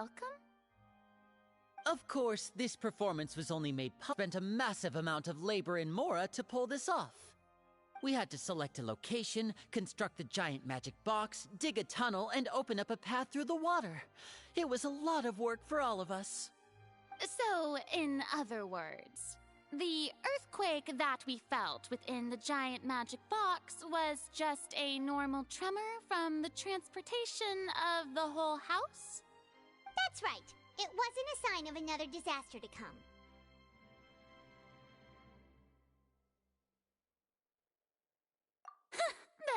welcome? Of course, this performance was only made possible. Spent a massive amount of labor in Mora to pull this off. We had to select a location, construct the giant magic box, dig a tunnel, and open up a path through the water. It was a lot of work for all of us. So, in other words, the earthquake that we felt within the giant magic box was just a normal tremor from the transportation of the whole house? That's right. It wasn't a sign of another disaster to come.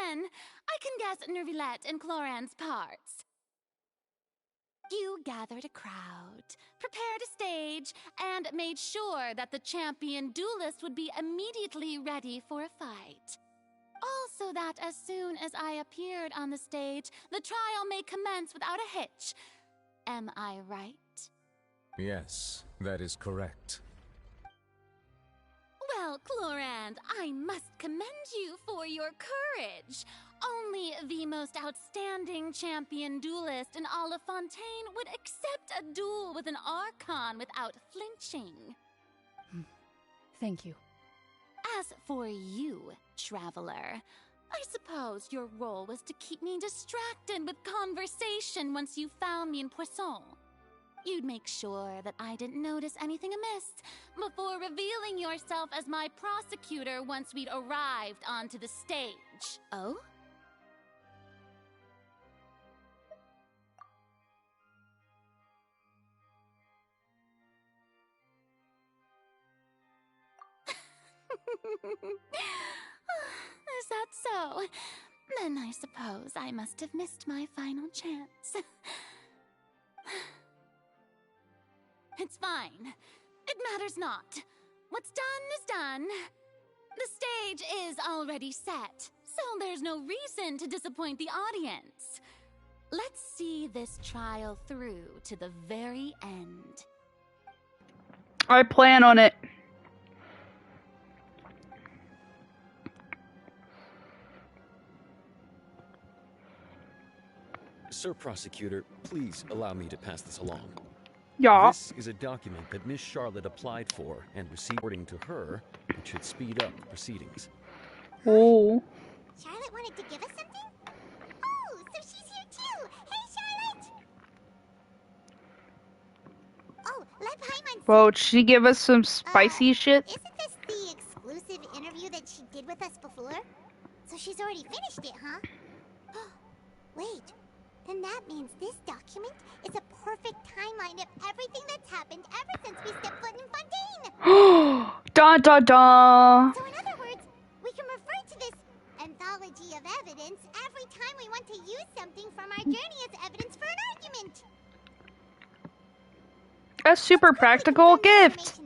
Then, I can guess Nervilette and Cloran's parts. You gathered a crowd, prepared a stage, and made sure that the champion duelist would be immediately ready for a fight. Also that as soon as I appeared on the stage, the trial may commence without a hitch. Am I right? Yes, that is correct. Well, Clorand, I must commend you for your courage. Only the most outstanding champion duelist in all of Fontaine would accept a duel with an Archon without flinching. Thank you. As for you, Traveler, I suppose your role was to keep me distracted with conversation once you found me in Poisson. You'd make sure that I didn't notice anything amiss before revealing yourself as my prosecutor once we'd arrived onto the stage. Oh? Is that so? Then I suppose I must have missed my final chance. It's fine. It matters not. What's done is done. The stage is already set, so there's no reason to disappoint the audience. Let's see this trial through to the very end. I plan on it. Sir Prosecutor, please allow me to pass this along. Yeah. This is a document that Miss Charlotte applied for and received. According to her, it should speed up the proceedings. Oh. Charlotte wanted to give us something? Oh, so she's here too! Hey, Charlotte! Oh, let Paimon. Whoa, did she give us some spicy shit? Isn't this the exclusive interview that she did with us before? So she's already finished it, huh? Wait. Then that means this document is a perfect timeline of everything that's happened ever since we stepped foot in Fontaine! Da da da! So in other words, we can refer to this anthology of evidence every time we want to use something from our journey as evidence for an argument! A super practical gift!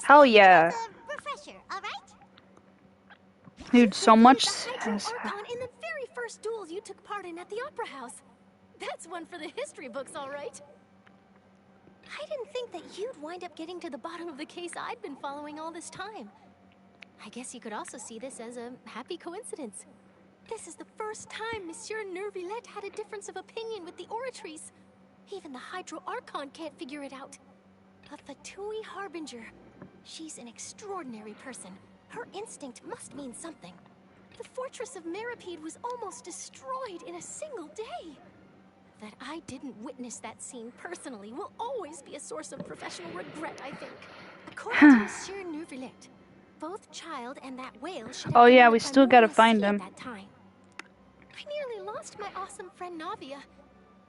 Hell yeah. A refresher, alright? Dude, so much has happened. In the very first duel you took part in at the Opera House. That's one for the history books, all right. I didn't think that you'd wind up getting to the bottom of the case I'd been following all this time. I guess you could also see this as a happy coincidence. This is the first time Monsieur Nervilette had a difference of opinion with the oratories. Even the Hydro Archon can't figure it out. A Fatui Harbinger. She's an extraordinary person. Her instinct must mean something. The fortress of Meripede was almost destroyed in a single day. That I didn't witness that scene personally will always be a source of professional regret, I think. According to Monsieur Nervilette, both Child and that whale should have Oh yeah, been we at still gotta Primordial find Sea at him. that time. I nearly lost my awesome friend Navia.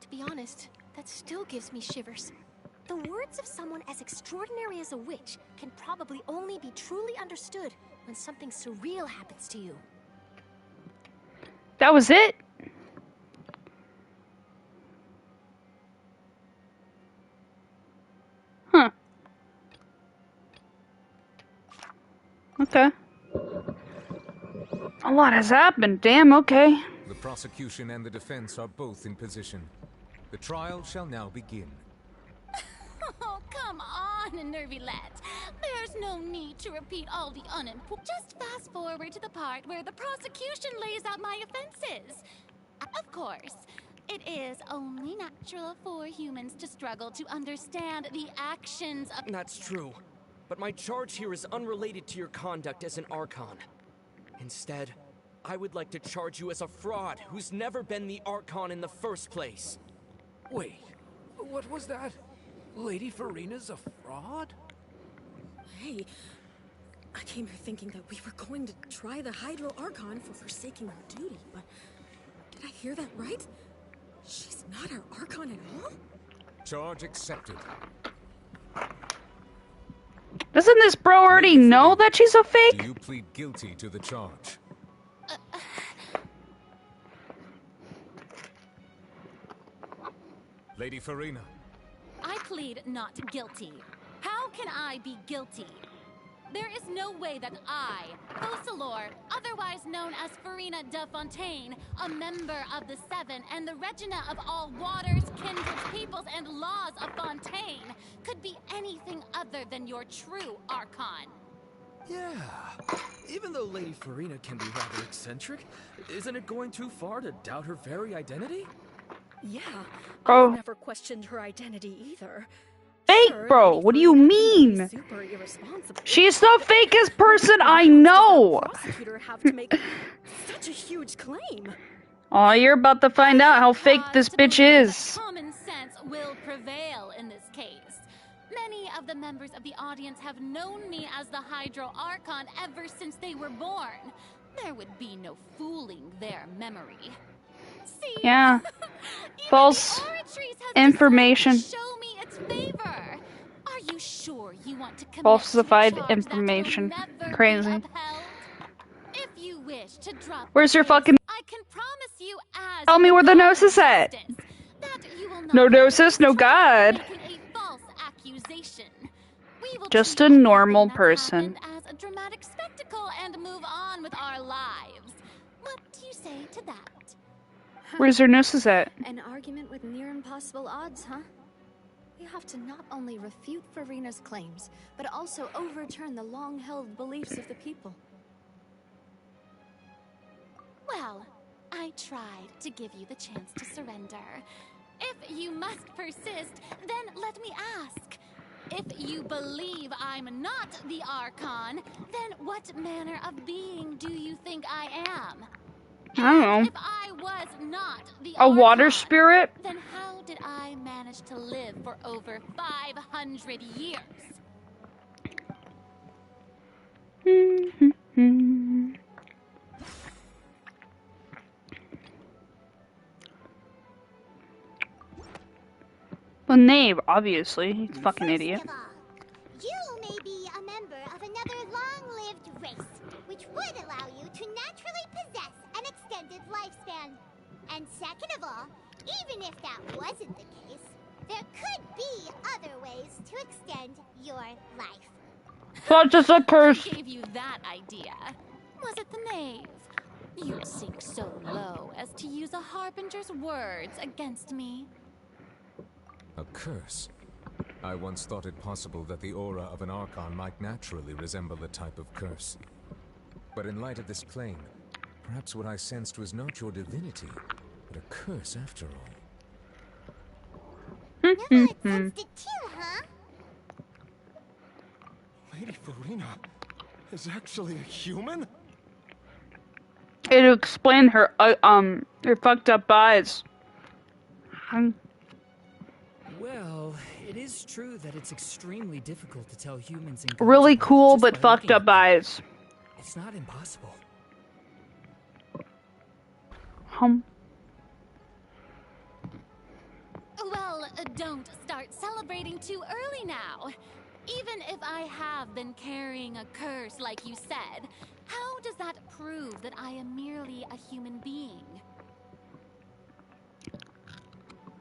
To be honest, that still gives me shivers. The words of someone as extraordinary as a witch can probably only be truly understood when something surreal happens to you. That was it? Huh. Okay. A lot has happened. Damn, okay. The prosecution and the defense are both in position. The trial shall now begin. Oh, come on, Nervilette. There's no need to repeat all the unimportant. Just fast forward to the part where the prosecution lays out my offenses. Of course, It is only natural for humans to struggle to understand the actions of— That's true. But my charge here is unrelated to your conduct as an Archon. Instead, I would like to charge you as a fraud who's never been the Archon in the first place. Wait, what was that? Lady Farina's a fraud? Hey, I came here thinking that we were going to try the Hydro Archon for forsaking her duty, but did I hear that right? She's not our Archon at all? Charge accepted. Doesn't this bro already know that she's a Do fake? you plead guilty to the charge? Lady Farina. I plead not guilty. How can I be guilty? There is no way that I, Focalor, otherwise known as Farina de Fontaine, a member of the Seven and the Regina of all waters, kindreds, peoples, and laws of Fontaine, could be anything other than your true Archon. Yeah. Even though Lady Farina can be rather eccentric, isn't it going too far to doubt her very identity? Yeah, Bro. I never questioned her identity either. Fake, Sure, bro. Lady What do you Farina can be mean? super irresponsible. She's the fakest person I How does know. the prosecutor have to make such a huge claim? Oh, you're about to find out how fake this bitch is. Common sense will prevail in this case. Many of the members of the audience have known me as the Hydro Archon ever since they were born. There would be no fooling their memory. See? Yeah. Even False the Oratrice has information. decided to show me its favor. Are you sure you want to commit Falsified to a charge that will information. never Crazy. be upheld? If you wish to drop Where's your the case, fucking- I can promise you as Tell me where the God nose is at. justice that you will not No have gnosis, no to God. making a false accusation. We will Just treat a normal everything that's person. happened as a dramatic spectacle and move on with our lives. What do you say to that? Where's her noses at? An argument with near impossible odds, huh? We have to not only refute Farina's claims, but also overturn the long-held beliefs of the people. Well, I tried to give you the chance to surrender. If you must persist, then let me ask. If you believe I'm not the Archon, then what manner of being do you think I am? I don't know. If I was not the A water Archon, spirit? then how did I manage to live for over 500 years? Well, Nave, obviously. He's a fucking idiot. First of all, you may be a member of another long-lived race, which would allow you to naturally possess an extended lifespan. And second of all, even if that wasn't the case, there could be other ways to extend your life. Such as a curse. Who gave you that idea? Was it the knave? You'd sink so low as to use a harbinger's words against me. A curse? I once thought it possible that the aura of an Archon might naturally resemble a type of curse. But in light of this claim, perhaps what I sensed was not your divinity, but a curse after all. No, it sensed it too, huh? Lady Farina is actually a human? It'll explain her fucked up eyes. Well, it is true that it's extremely difficult to tell humans and gods Really apart cool, just but by fucked looking up at them. eyes. It's not impossible. Well, don't start celebrating too early now. Even if I have been carrying a curse like you said, how does that prove that I am merely a human being?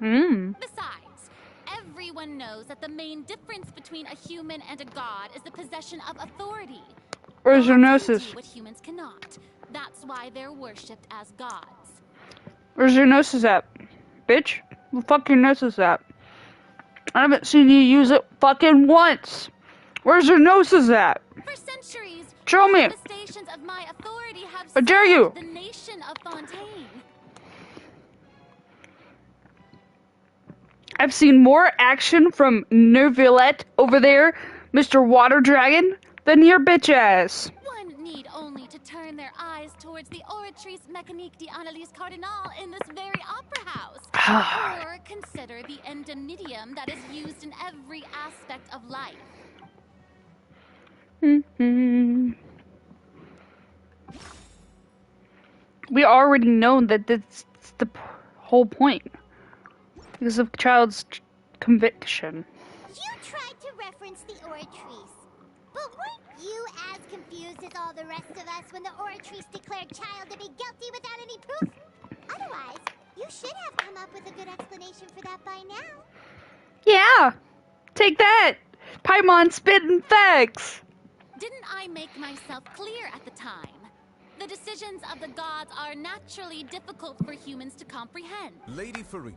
Besides, everyone knows that the main difference between a human and a god is the possession of authority. Where's your Gods can gnosis? do what humans cannot. That's why they're worshipped as gods. Where's your gnosis at? Bitch? Where the fuck your gnosis at? I haven't seen you use it fucking once. Where's your gnosis at? For centuries, Show me. manifestations of my authority have I dare you. served the nation of Fontaine. I've seen more action from Neuvillette over there, Mr. Water Dragon, than your bitch ass. One need only to turn their eyes towards the Oratrice Mécanique d'Analyse Cardinal in this very opera house. Or consider the indemnitium that is used in every aspect of life. We already know that that's the whole point. Because of child's conviction. You tried to reference the Oratrice. But weren't you as confused as all the rest of us when the Oratrice declared child to be guilty without any proof? Otherwise, you should have come up with a good explanation for that by now. Yeah! Take that! Paimon spitting facts! Didn't I make myself clear at the time? The decisions of the gods are naturally difficult for humans to comprehend. Lady Farina,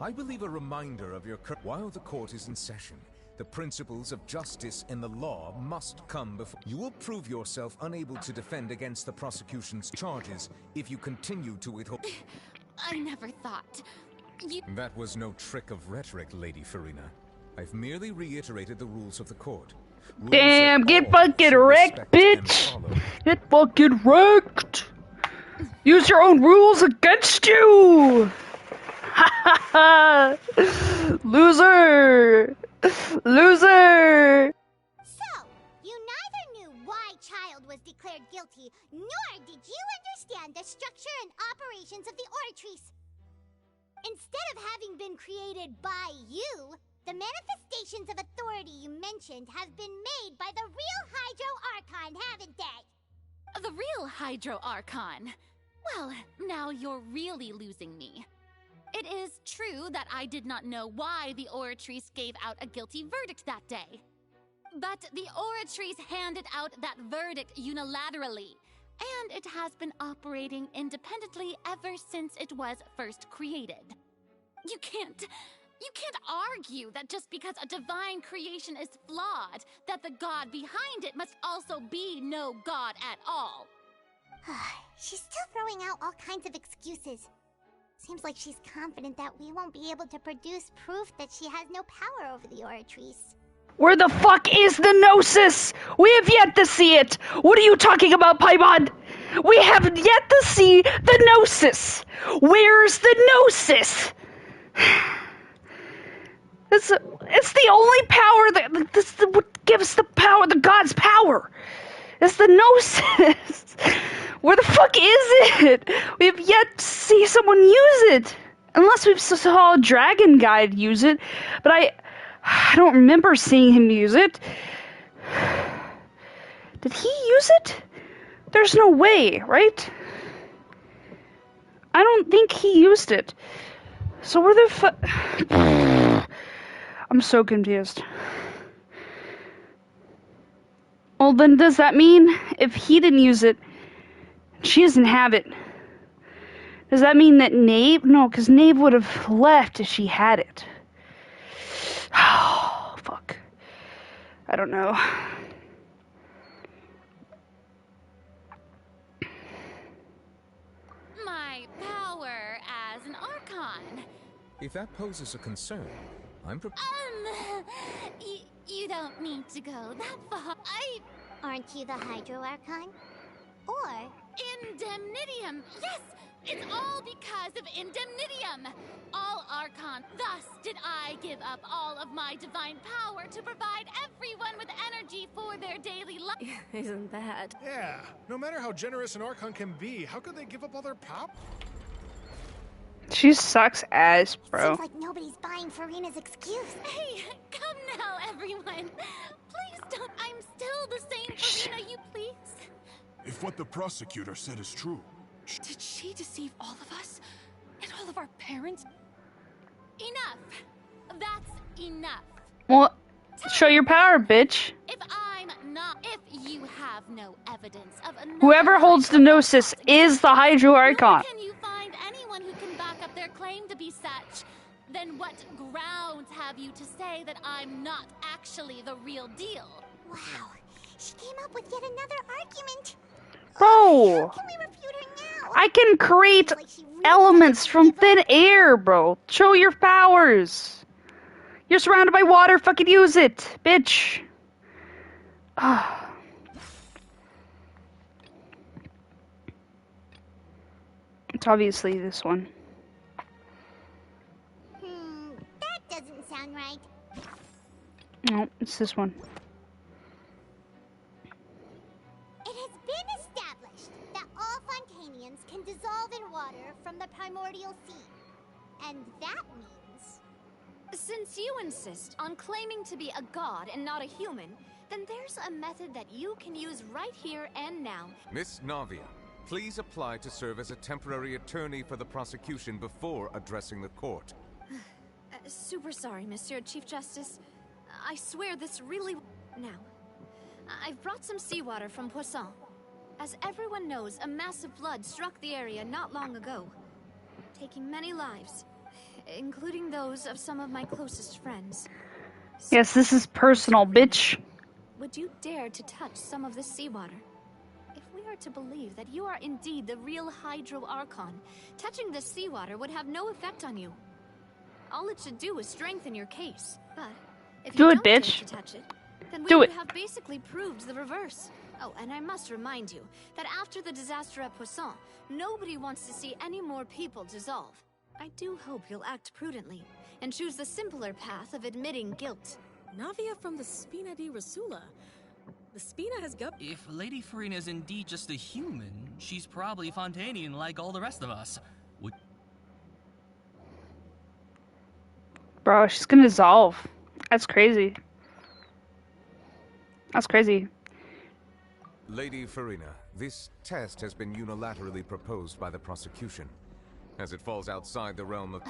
I believe a reminder of your while the court is in session, the principles of justice and the law must come before. You will prove yourself unable to defend against the prosecution's charges if you continue to withhold. I never thought. That was no trick of rhetoric, Lady Farina. I've merely reiterated the rules of the court. Damn, get fucking wrecked, bitch! Get fucking wrecked! Use your own rules against you! Ha ha ha! Loser! Loser! So, you neither knew why Child was declared guilty, nor did you understand the structure and operations of the Oratrice. Instead of having been created by you, the manifestations of authority you mentioned have been made by the real Hydro Archon, haven't they? The real Hydro Archon? Well, now you're really losing me. It is true that I did not know why the Oratrice gave out a guilty verdict that day. But the Oratrice handed out that verdict unilaterally, and it has been operating independently ever since it was first created. You can't argue that just because a divine creation is flawed, that the god behind it must also be no god at all. She's still throwing out all kinds of excuses. Seems like she's confident that we won't be able to produce proof that she has no power over the Oratrice. Where the fuck is the Gnosis? We have yet to see it! What are you talking about, Paimon? We have yet to see the Gnosis! Where's the Gnosis? It's the only power what gives the power, the god's power. It's the Gnosis. Where the fuck is it? We have yet to see someone use it. Unless we've saw a dragon guide use it. But I don't remember seeing him use it. Did he use it? There's no way, right? I don't think he used it. So where the fuck... I'm so confused. Well, then does that mean if he didn't use it, she doesn't have it? Does that mean that Nave? No, because Nave would have left if she had it. Oh, fuck. I don't know. My power as an Archon. If that poses a concern, I'm You don't need to go that far. Aren't you the Hydro Archon? Or... Indemnitium! Yes! It's all because of Indemnitium! All Archon. Thus did I give up all of my divine power to provide everyone with energy for their daily life. Isn't that? Yeah, no matter how generous an Archon can be, how could they give up all their power? She sucks ass, bro. Seems like nobody's buying Farina's excuse. Hey, come now, everyone. Please don't. I'm still the same Farina, you please. If what the prosecutor said is true... Did she deceive all of us? And all of our parents? Enough. That's enough. Well, show your power, bitch. If you have no evidence of whoever holds the Gnosis is the Hydro Archon. Can you find anyone who can back up their claim to be such? Then what grounds have you to say that I'm not actually the real deal? Wow, she came up with yet another argument. Bro, how can we refute her now? I can create elements from thin air, bro. Show your powers. You're surrounded by water. Fucking use it, bitch. Ah. It's obviously this one. That doesn't sound right. No, it's this one. It has been established that all Fontanians can dissolve in water from the primordial sea. And that means... Since you insist on claiming to be a god and not a human, then there's a method that you can use right here and now. Miss Navia, please apply to serve as a temporary attorney for the prosecution before addressing the court. Super sorry, Monsieur Chief Justice. I swear this really... Now, I've brought some seawater from Poisson. As everyone knows, a massive flood struck the area not long ago, taking many lives, including those of some of my closest friends. So, yes, this is personal, bitch. Would you dare to touch some of this seawater? If we are to believe that you are indeed the real Hydro Archon, touching this seawater would have no effect on you. All it should do is strengthen your case. But if you don't dare to touch it, then we would have basically proved the reverse. Oh, and I must remind you that after the disaster at Poisson, nobody wants to see any more people dissolve. I do hope you'll act prudently and choose the simpler path of admitting guilt. Navia from the Spina di Rasula. The Spina has got... If Lady Farina is indeed just a human, she's probably Fontanian like all the rest of us. Bro, she's gonna dissolve. That's crazy. That's crazy. Lady Farina, this test has been unilaterally proposed by the prosecution, as it falls outside the realm of...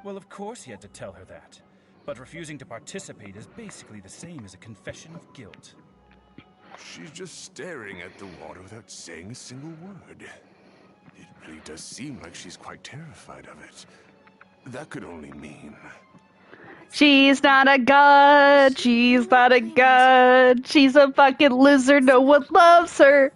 Well, of course he had to tell her that. But refusing to participate is basically the same as a confession of guilt. She's just staring at the water without saying a single word. It really does seem like she's quite terrified of it. That could only mean... She's not a god. She's not a god. She's a fucking lizard. No one loves her.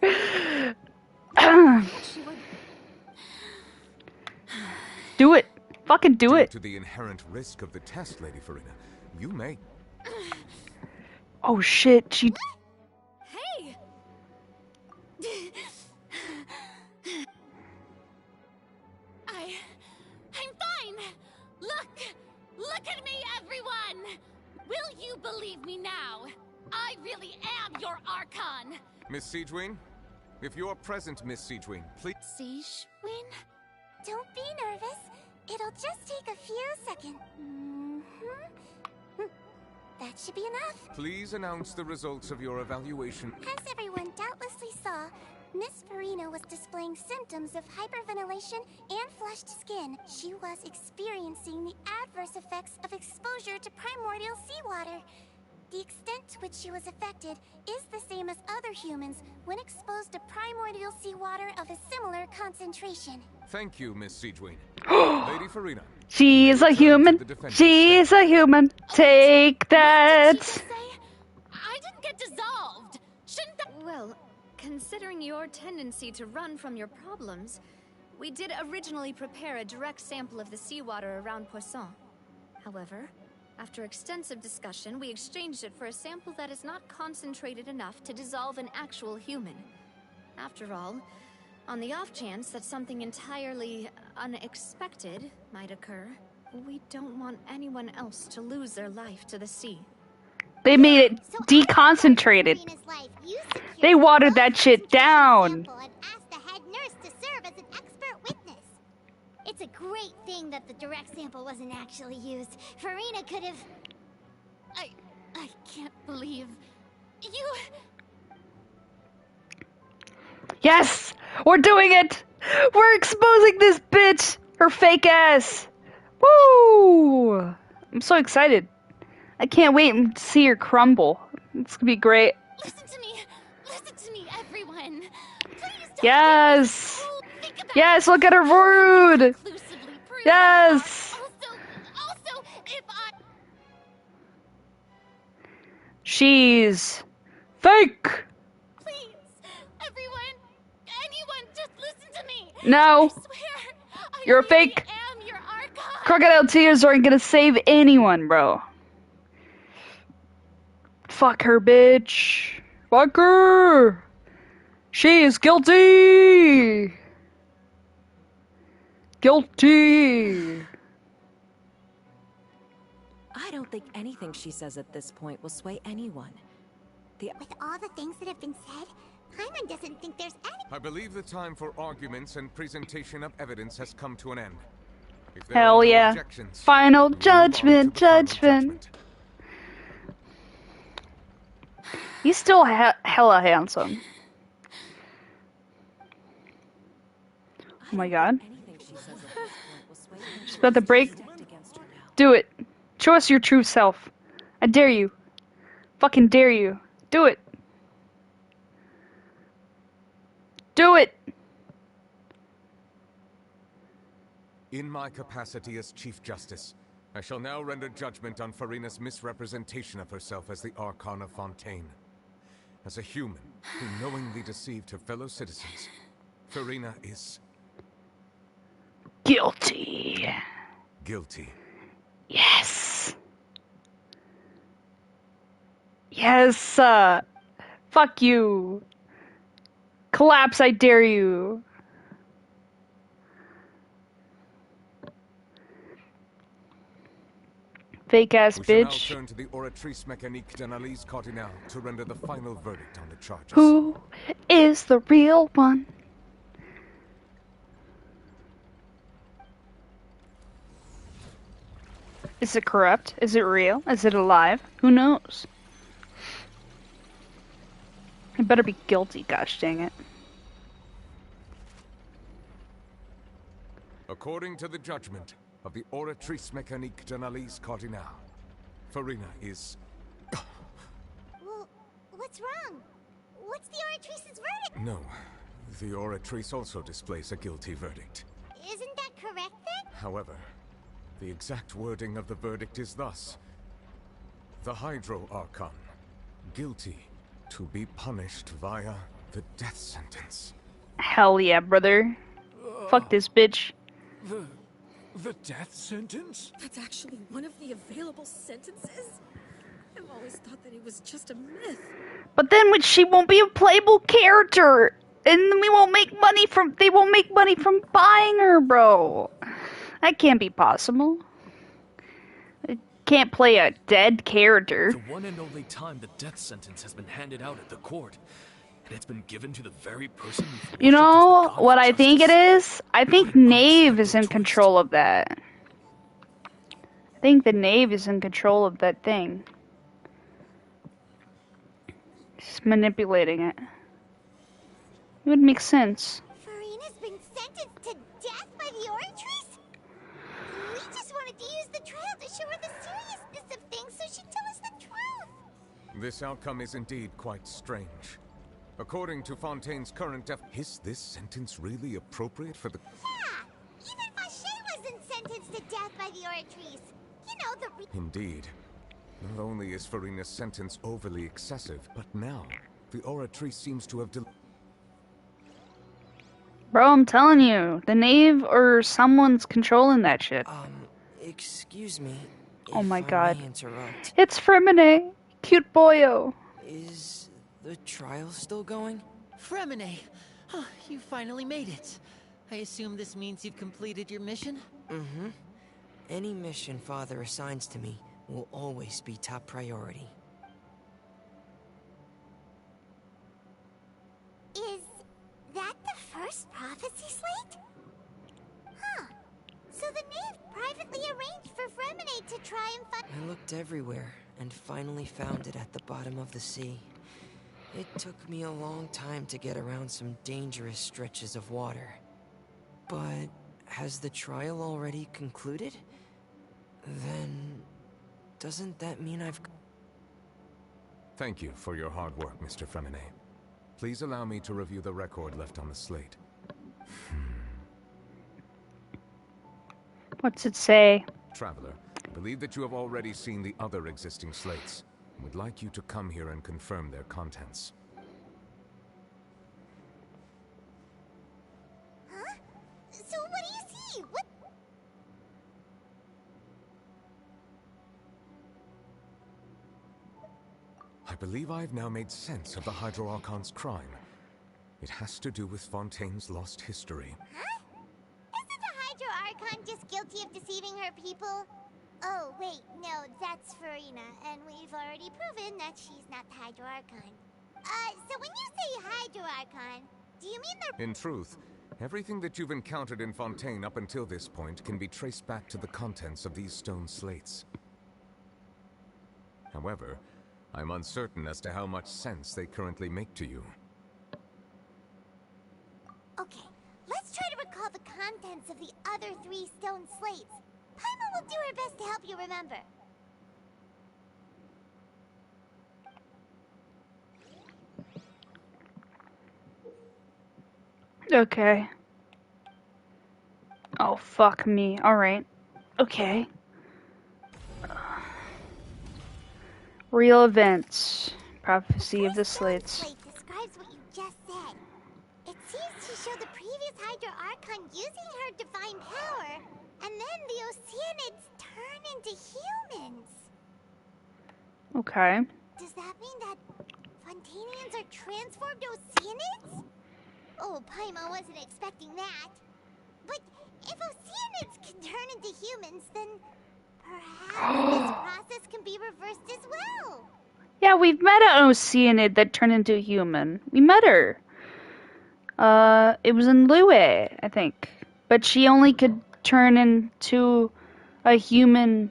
Do it. Fucking do it. Due to the inherent risk of the test, Lady Farina, you may... Oh shit, she... Hey! I'm fine! Look at me, everyone! Will you believe me now? I really am your Archon! Miss Siegewin? If you're present, Miss Siegewin, please... Siegewin? Don't be nervous. It'll just take a few seconds. That should be enough. Please announce the results of your evaluation. As everyone doubtlessly saw, Miss Farina was displaying symptoms of hyperventilation and flushed skin. She was experiencing the adverse effects of exposure to primordial seawater. The extent to which she was affected is the same as other humans when exposed to primordial seawater of a similar concentration. Thank you, Miss Siegewin. Lady Farina. She's a human. She's a human. Take that. I didn't get dissolved. Shouldn't that... Well, considering your tendency to run from your problems, we did originally prepare a direct sample of the seawater around Poisson. However, after extensive discussion, we exchanged it for a sample that is not concentrated enough to dissolve an actual human. After all, on the off chance that something entirely unexpected might occur, we don't want anyone else to lose their life to the sea. They made it deconcentrated. They watered that shit down. It's a great thing that the direct sample wasn't actually used. Farina could have... I can't believe... You... Yes! We're doing it! We're exposing this bitch! Her fake ass! Woo! I'm so excited. I can't wait to see her crumble. It's gonna be great. Listen to me, everyone. Please don't... Yes! Yes, look at her rude! Yes! Also, if I... She's... fake! Please, everyone, anyone, just listen to me. No. I swear, You're a fake. I am your Archon. Crocodile tears aren't gonna save anyone, bro. Fuck her, bitch. Fuck her. She is guilty. Guilty. I don't think anything she says at this point will sway anyone. With all the things that have been said, Paimon doesn't think there's any. I believe the time for arguments and presentation of evidence has come to an end. If there Hell are no yeah. objections, Final we move on to judgment, the final judgment. He's still hella handsome. Oh my god. She's about to break. Do it. Show us your true self. I dare you. Fucking dare you. Do it. Do it. In my capacity as Chief Justice, I shall now render judgment on Farina's misrepresentation of herself as the Archon of Fontaine. As a human who knowingly deceived her fellow citizens, Farina is... guilty. Guilty. Yes. Yes, fuck you. Collapse, I dare you. Fake ass We shall now bitch. turn to the Oratrice Mécanique d'Analyse Cardinal to render the final verdict on the charges. Who is the real one? Is it corrupt? Is it real? Is it alive? Who knows? It better be guilty, gosh dang it. According to the judgment of the Oratrice Mécanique d'Analyse Cardinal, Farina is... Well, what's wrong? What's the Oratrice's verdict? No, the Oratrice also displays a guilty verdict. Isn't that correct then? However, the exact wording of the verdict is thus. The Hydro Archon, guilty to be punished via the death sentence. Hell yeah, brother. Fuck this bitch. The death sentence? That's actually one of the available sentences? I've always thought that it was just a myth. But then she won't be a playable character. And we won't make money from they won't make money from buying her, bro. That can't be possible. I can't play a dead character. The one and only time the death sentence has been handed out at the court. And it's been given to the very person You know what I think it is? I think Knave is in control of that. I think the Knave is in control of that thing. He's manipulating it. It would make sense. Farina's been sentenced to death by the Oratrice? We just wanted to use the trial to show her the seriousness of things so she'd tell us the truth. This outcome is indeed quite strange. According to Fontaine's current is this sentence really appropriate for the... Yeah! Even Vacher wasn't sentenced to death by the Oratrice. You know, the... Indeed. Not only is Farina's sentence overly excessive, but now, the Oratrice seems to have... Bro, I'm telling you, the Knave or someone's controlling that shit. Excuse me. Oh my god. Interrupt. It's Fremine. Cute boyo. Is the trial still going? Fremine! Oh, you finally made it. I assume this means you've completed your mission? Mm-hmm. Any mission Father assigns to me will always be top priority. Is that the first prophecy slate? Huh. So the Knave privately arranged for Fremine to try and find... I looked everywhere and finally found it at the bottom of the sea. It took me a long time to get around some dangerous stretches of water. But has the trial already concluded? Then... doesn't that mean I've... Thank you for your hard work, Mr. Fremine. Please allow me to review the record left on the slate. What's it say? Traveler, I believe that you have already seen the other existing slates. I would like you to come here and confirm their contents. Huh? So what do you see? What? I believe I've now made sense of the Hydro Archon's crime. It has to do with Fontaine's lost history. Huh? Isn't the Hydro Archon just guilty of deceiving her people? Oh, wait, no, that's Farina, and we've already proven that she's not the Hydro Archon. So when you say Hydro Archon, do you mean they're— In truth, everything that you've encountered in Fontaine up until this point can be traced back to the contents of these stone slates. However, I'm uncertain as to how much sense they currently make to you. Okay, let's try to recall the contents of the other 3 stone slates. Paimon will do her best to help you remember. Okay. Oh, fuck me. Alright. Okay. Real events. Prophecy of the Slates. Slate describes what you just said. It seems to show the previous Hydro Archon using her divine power, and then the Oceanids turn into humans. Okay. Does that mean that Fontanians are transformed Oceanids? Oh, Paimon wasn't expecting that. But if Oceanids can turn into humans, then perhaps this process can be reversed as well. Yeah, we've met an Oceanid that turned into a human. We met her. It was in Lue, I think. But she only could turn into a human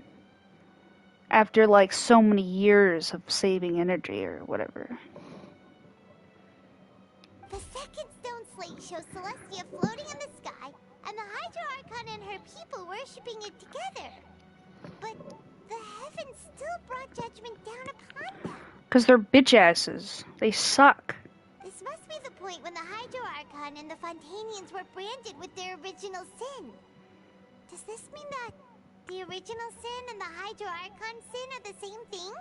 after, like, so many years of saving energy or whatever. The second stone slate shows Celestia floating in the sky, and the Hydro Archon and her people worshipping it together. But the heavens still brought judgment down upon them. Because they're bitch asses. They suck. This must be the point when the Hydro Archon and the Fontanians were branded with their original sin. Does this mean that the original sin and the Hydro Archon sin are the same thing?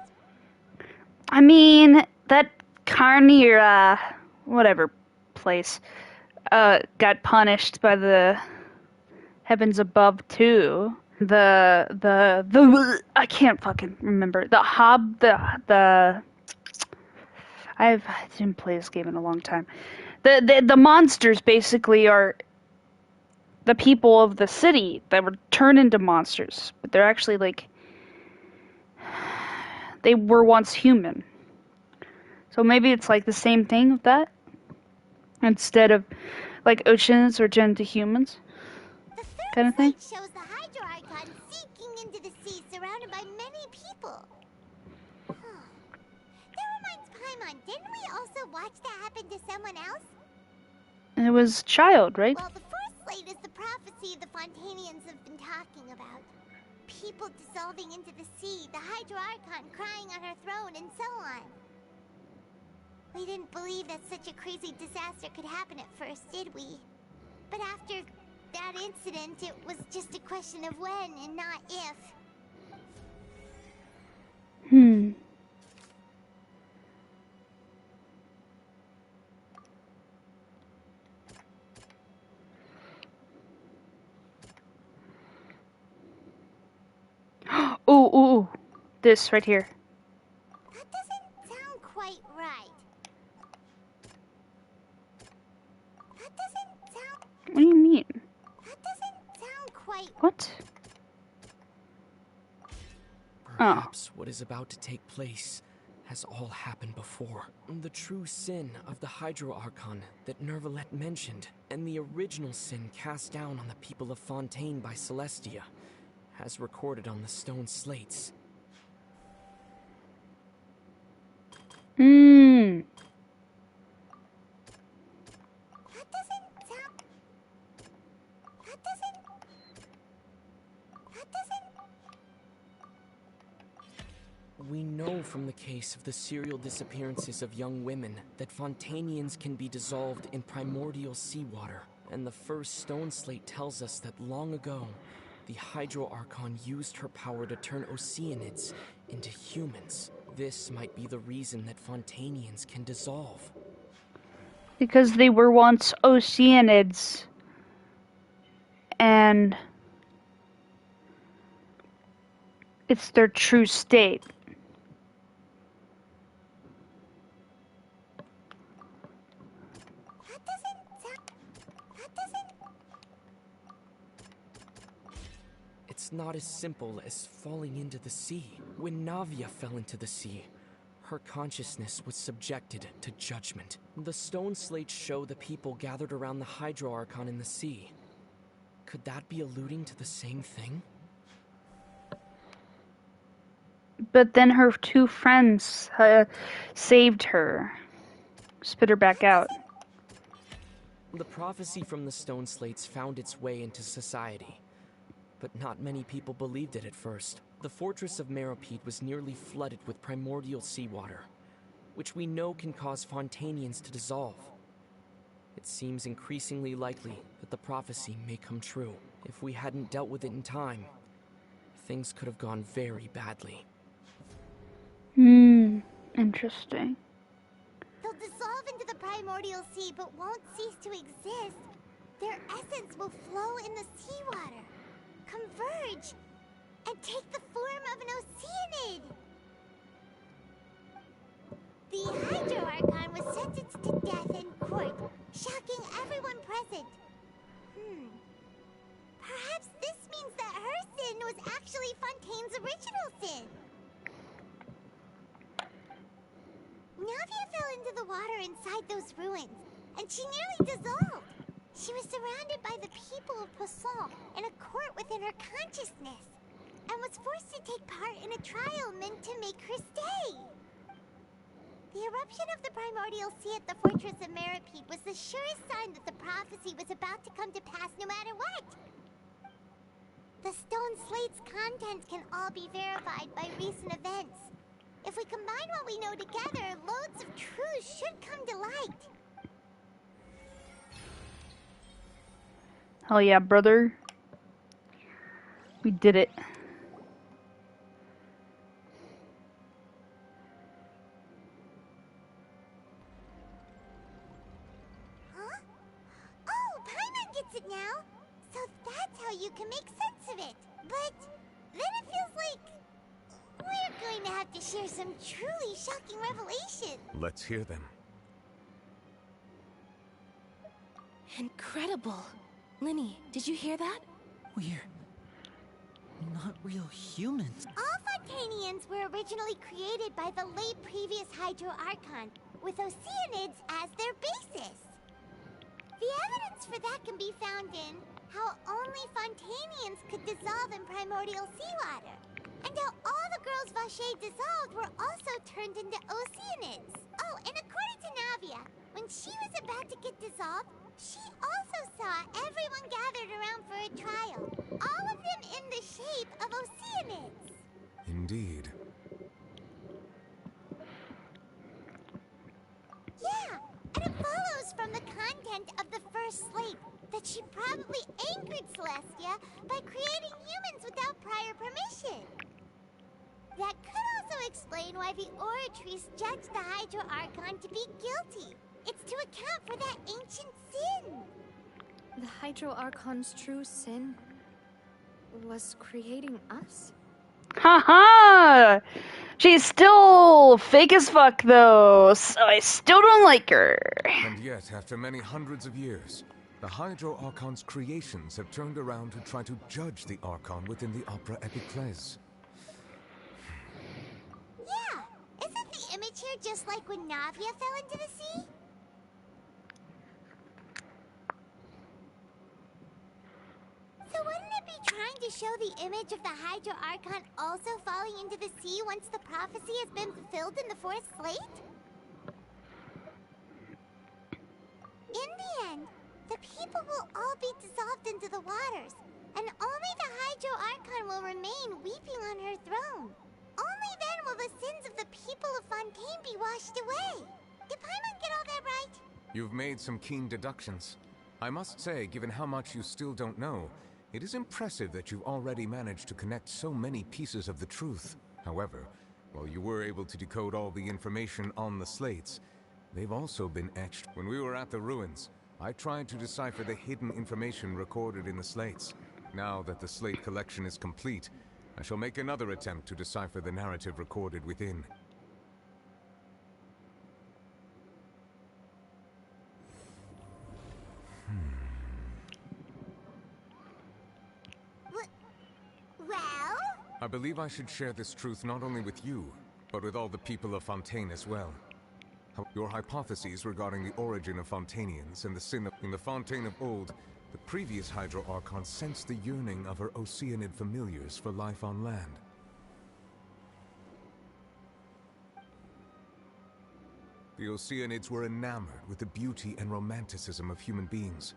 I mean, that Carnier, whatever place, got punished by the heavens above too. The I can't fucking remember. I didn't play this game in a long time. The monsters basically are the people of the city that were turned into monsters, but they're actually like they were once human. So maybe it's like the same thing with that. Instead of like oceans or turned to humans, kind of thing. Shows the Hydro Archon seeking into the sea, surrounded by many people. That reminds Paimon, didn't we also watch that happen to someone else? And it was child, right? Well, the first slate is the prophecy the Fontanians have been talking about. People dissolving into the sea, the Hydro Archon crying on her throne, and so on. We didn't believe that such a crazy disaster could happen at first, did we? But after that incident, it was just a question of when and not if. Ooh, this right here. That doesn't sound quite right. That doesn't sound... What do you mean? That doesn't sound quite... What? Perhaps what is about to take place has all happened before. The true sin of the Hydro Archon that Nervalette mentioned, and the original sin cast down on the people of Fontaine by Celestia, as recorded on the stone slates. We know from the case of the serial disappearances of young women that Fontanians can be dissolved in primordial seawater, and the first stone slate tells us that long ago, the Hydro Archon used her power to turn Oceanids into humans. This might be the reason that Fontanians can dissolve. Because they were once Oceanids. And it's their true state. it's not as simple as falling into the sea. When Navia fell into the sea, her consciousness was subjected to judgment. The stone slates show the people gathered around the Hydro Archon in the sea. Could that be alluding to the same thing? But then her two friends saved her. Spit her back out. The prophecy from the stone slates found its way into society, but not many people believed it at first. The fortress of Meropide was nearly flooded with primordial seawater, which we know can cause Fontanians to dissolve. It seems increasingly likely that the prophecy may come true. If we hadn't dealt with it in time, things could have gone very badly. Interesting. They'll dissolve into the primordial sea but won't cease to exist. Their essence will flow in the seawater, converge, and take the form of an oceanid. The Hydro Archon was sentenced to death in court, shocking everyone present. Perhaps this means that her sin was actually Fontaine's original sin. Navia fell into the water inside those ruins, and she nearly dissolved. She was surrounded by the people of Poisson in a court within her consciousness, and was forced to take part in a trial meant to make her stay. The eruption of the primordial sea at the fortress of Meropide was the surest sign that the prophecy was about to come to pass no matter what. The stone slate's contents can all be verified by recent events. If we combine what we know together, loads of truths should come to light. Hell yeah, brother. We did it. Huh? Oh, Paimon gets it now! So that's how you can make sense of it. But then it feels like we're going to have to share some truly shocking revelation. Let's hear them. Incredible. Linny, did you hear that? We're not real humans. All Fontanians were originally created by the late previous Hydro Archon, with oceanids as their basis. The evidence for that can be found in how only Fontanians could dissolve in primordial seawater, and how all the girls Vacher dissolved were also turned into oceanids. Oh, and according to Navia, when she was about to get dissolved, she also saw everyone gathered around for a trial, all of them in the shape of oceanids. Indeed. Yeah, and it follows from the content of the first slate that she probably angered Celestia by creating humans without prior permission. That could also explain why the Oratrice judged the Hydro Archon to be guilty. It's to account for that ancient sin. The Hydro Archon's true sin was creating us? Haha! She's still fake as fuck though, so I still don't like her. And yet, after many hundreds of years, the Hydro Archon's creations have turned around to try to judge the Archon within the Opera Epiclese. Yeah, isn't the image here just like when Navia fell into the sea? So wouldn't it be trying to show the image of the Hydro Archon also falling into the sea once the prophecy has been fulfilled in the fourth slate? In the end, the people will all be dissolved into the waters, and only the Hydro Archon will remain weeping on her throne. Only then will the sins of the people of Fontaine be washed away. Did Paimon get all that right? You've made some keen deductions. I must say, given how much you still don't know, it is impressive that you've already managed to connect so many pieces of the truth. However, while you were able to decode all the information on the slates, they've also been etched. When we were at the ruins, I tried to decipher the hidden information recorded in the slates. Now that the slate collection is complete, I shall make another attempt to decipher the narrative recorded within. I believe I should share this truth not only with you, but with all the people of Fontaine as well. Your hypotheses regarding the origin of Fontanians and the sin of... In the Fontaine of old, the previous Hydro Archon sensed the yearning of her Oceanid familiars for life on land. The Oceanids were enamored with the beauty and romanticism of human beings,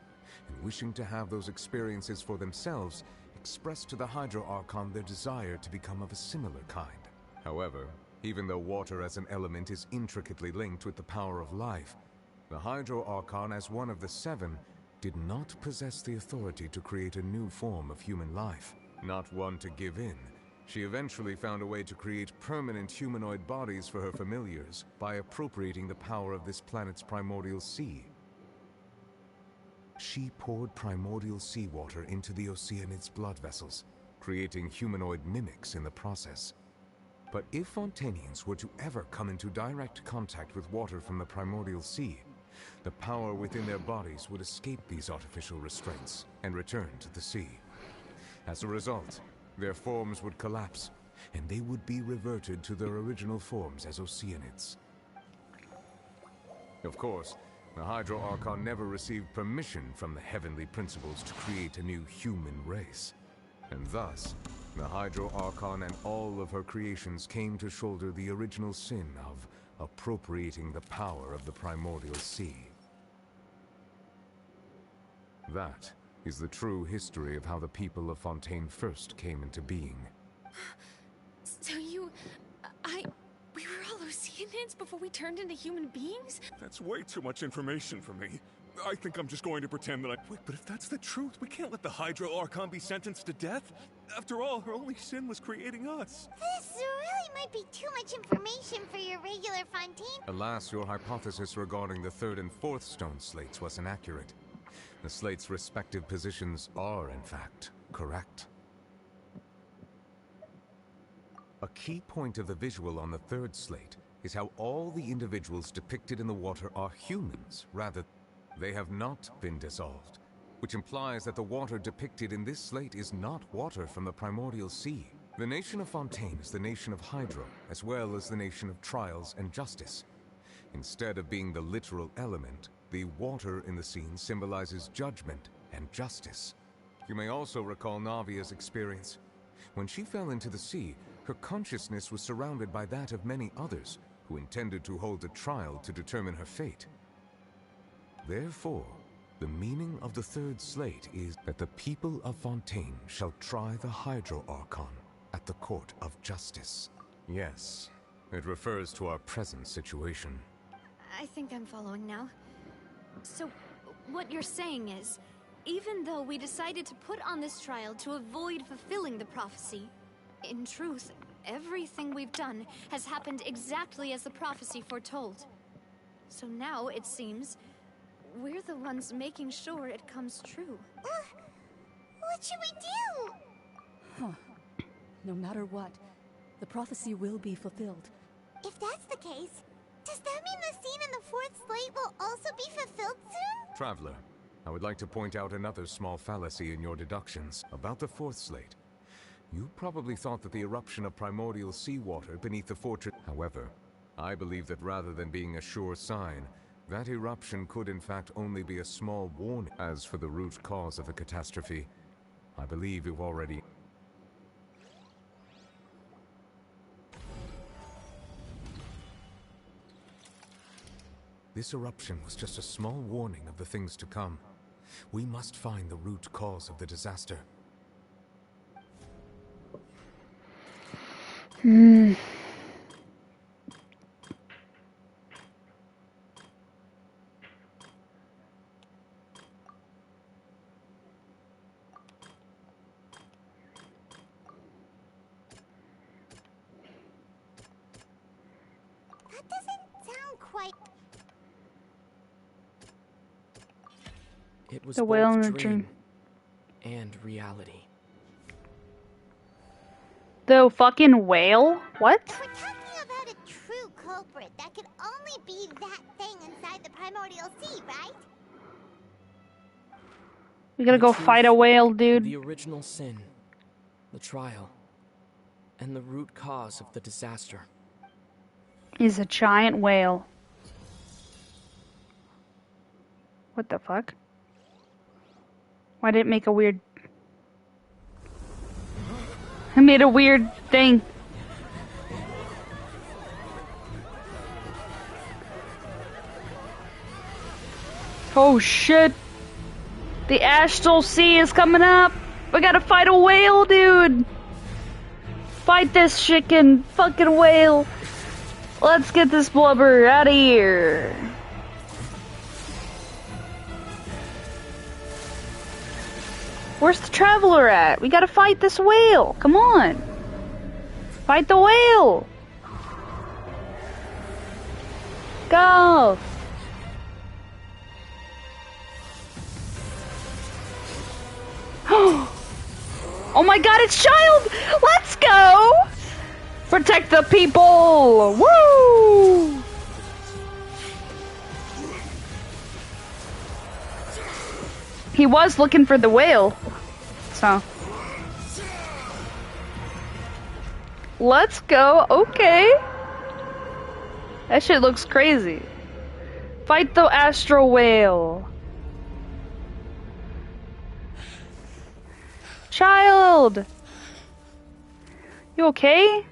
and wishing to have those experiences for themselves, expressed to the Hydro Archon their desire to become of a similar kind. However, even though water as an element is intricately linked with the power of life, the Hydro Archon, as one of the seven, did not possess the authority to create a new form of human life. Not one to give in, she eventually found a way to create permanent humanoid bodies for her familiars by appropriating the power of this planet's primordial sea. She poured primordial seawater into the Oceanids' blood vessels, creating humanoid mimics in the process. But if Fontanians were to ever come into direct contact with water from the primordial sea, the power within their bodies would escape these artificial restraints and return to the sea. As a result, their forms would collapse, and they would be reverted to their original forms as Oceanids. Of course, the Hydro Archon never received permission from the heavenly principles to create a new human race. And thus, the Hydro Archon and all of her creations came to shoulder the original sin of appropriating the power of the primordial sea. That is the true history of how the people of Fontaine first came into being. So we were all Oceanids before we turned into human beings? That's way too much information for me. I think I'm just going to pretend that I... Wait, but if that's the truth, we can't let the Hydro Archon be sentenced to death. After all, her only sin was creating us. This really might be too much information for your regular Fontaine. Alas, your hypothesis regarding the third and fourth stone slates was inaccurate. The slates' respective positions are, in fact, correct. A key point of the visual on the third slate is how all the individuals depicted in the water are humans, rather. They have not been dissolved, which implies that the water depicted in this slate is not water from the primordial sea. The nation of Fontaine is the nation of Hydro, as well as the nation of trials and justice. Instead of being the literal element, the water in the scene symbolizes judgment and justice. You may also recall Navia's experience. When she fell into the sea, her consciousness was surrounded by that of many others who intended to hold a trial to determine her fate. Therefore, the meaning of the third slate is that the people of Fontaine shall try the Hydro Archon at the court of justice. Yes, it refers to our present situation. I think I'm following now. So, what you're saying is, even though we decided to put on this trial to avoid fulfilling the prophecy, in truth, everything we've done has happened exactly as the prophecy foretold. So now, it seems, we're the ones making sure it comes true. What should we do? Huh. No matter what, the prophecy will be fulfilled. If that's the case, does that mean the scene in the fourth slate will also be fulfilled soon? Traveler, I would like to point out another small fallacy in your deductions about the fourth slate. You probably thought that the eruption of primordial seawater beneath the fortress... However, I believe that rather than being a sure sign, that eruption could in fact only be a small warning. As for the root cause of the catastrophe, I believe you've already... This eruption was just a small warning of the things to come. We must find the root cause of the disaster. That doesn't sound quite... It was The whale in both the dream dream. and reality. The fucking whale? What? If we're talking about a true culprit, that could only be that thing inside the primordial sea, right? We gotta The go truth, fight a whale, dude. The original sin. The trial. and the root cause of the disaster. He's a giant whale. What the fuck? Why did it make a weird... It made a weird thing. Oh shit. The Astral Sea is coming up. We gotta fight a whale, dude. Fight this chicken fucking whale. Let's get this blubber out of here. Where's the traveler at? We gotta fight this whale. Come on. Fight the whale. Go. Oh my god, it's Child! Let's go! Protect the people! Woo! He was looking for the whale. So. Let's go. Okay. That shit looks crazy. Fight the astral whale. Child! You okay?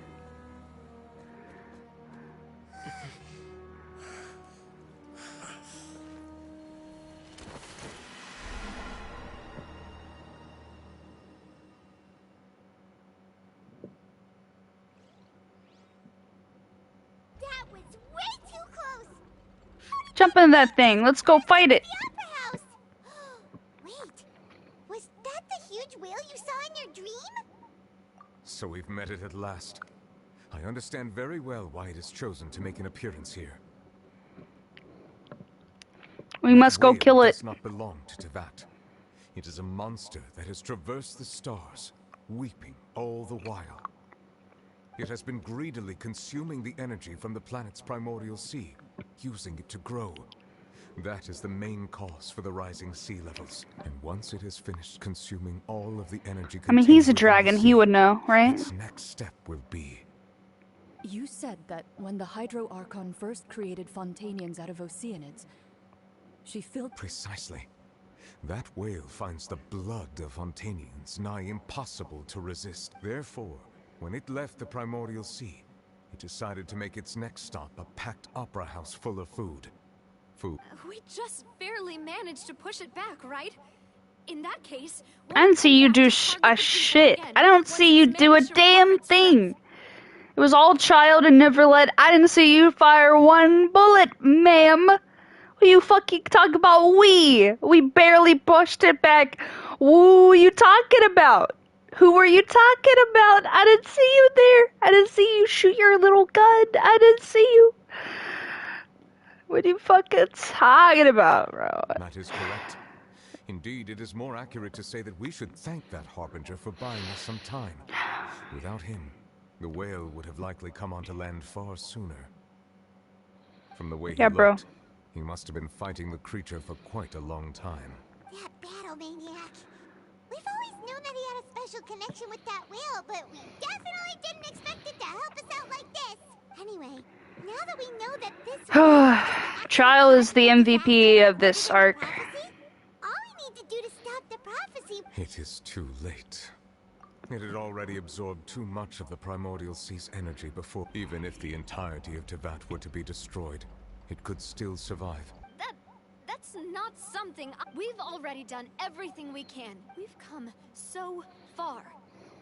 That was way too close. Jump in that thing. Let's go fight it. Wait, was that the huge whale you saw in your dream? So we've met it at last. I understand very well why it has chosen to make an appearance here. We must go Whale kill it. does not belong to Tevat. It is a monster that has traversed the stars, weeping all the while. It has been greedily consuming the energy from the planet's primordial sea, using it to grow. That is the main cause for the rising sea levels. And once it has finished consuming all of the energy... I mean, he's a dragon. He would know, right? Its next step will be... You said that when the Hydro Archon first created Fontanians out of Oceanids, she filled... Precisely. That whale finds the blood of Fontanians nigh impossible to resist. Therefore, when it left the primordial sea, it decided to make its next stop a packed opera house full of food. We just barely managed to push it back, right? In that case... I didn't see you do a shit. I don't see you do a damn thing. It was all Child and Neverlet. I didn't see you fire one bullet, ma'am. What you fucking talk about we? We barely pushed it back. Who you talking about? Who were you talking about? I didn't see you there. I didn't see you shoot your little gun. I didn't see you. What are you fucking talking about, bro? That is correct. Indeed, it is more accurate to say that we should thank that Harbinger for buying us some time. Without him, the whale would have likely come onto land far sooner. From the way he looked, he must have been fighting the creature for quite a long time. That battle maniac. We've always known that he had a special connection with that whale, but we definitely didn't expect it to help us out like this. Anyway, now that we know that this Child is the MVP of this arc. all we need to do to stop the prophecy... It is too late. It had already absorbed too much of the primordial sea's energy before. Even if the entirety of Tevat were to be destroyed, it could still survive. That's not something... We've already done everything we can. We've come so far.